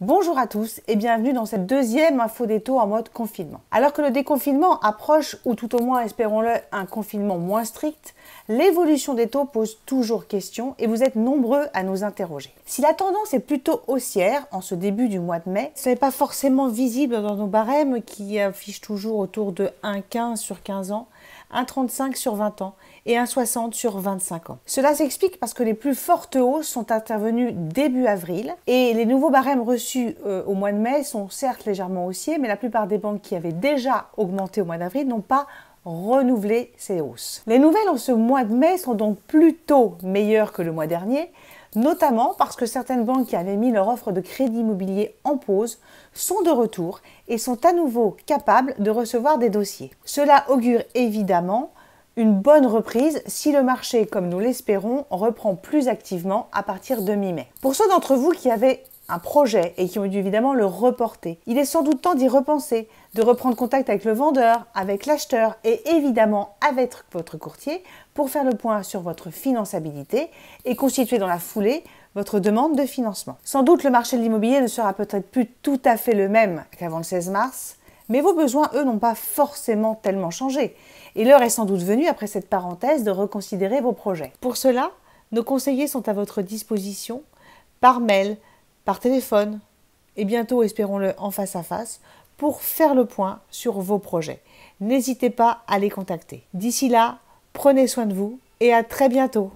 Bonjour à tous et bienvenue dans cette deuxième info des taux en mode confinement. Alors que le déconfinement approche, ou tout au moins espérons-le, un confinement moins strict, l'évolution des taux pose toujours question et vous êtes nombreux à nous interroger. Si la tendance est plutôt haussière en ce début du mois de mai, ce n'est pas forcément visible dans nos barèmes qui affichent toujours autour de 1,15 sur 15 ans, 1,35 sur 20 ans et 1,60 sur 25 ans. Cela s'explique parce que les plus fortes hausses sont intervenues début avril et les nouveaux barèmes reçus au mois de mai sont certes légèrement haussiers, mais la plupart des banques qui avaient déjà augmenté au mois d'avril n'ont pas renouvelé ces hausses. Les nouvelles en ce mois de mai sont donc plutôt meilleures que le mois dernier, notamment parce que certaines banques qui avaient mis leur offre de crédit immobilier en pause sont de retour et sont à nouveau capables de recevoir des dossiers. Cela augure évidemment une bonne reprise si le marché, comme nous l'espérons, reprend plus activement à partir de mi-mai. Pour ceux d'entre vous qui avaient un projet et qui ont dû évidemment le reporter, il est sans doute temps d'y repenser, de reprendre contact avec le vendeur, avec l'acheteur et évidemment avec votre courtier pour faire le point sur votre finançabilité et constituer dans la foulée votre demande de financement. Sans doute le marché de l'immobilier ne sera peut-être plus tout à fait le même qu'avant le 16 mars, mais vos besoins, eux, n'ont pas forcément tellement changé. Et l'heure est sans doute venue, après cette parenthèse, de reconsidérer vos projets. Pour cela, nos conseillers sont à votre disposition par mail, par téléphone et bientôt, espérons-le, en face à face pour faire le point sur vos projets. N'hésitez pas à les contacter. D'ici là, prenez soin de vous et à très bientôt.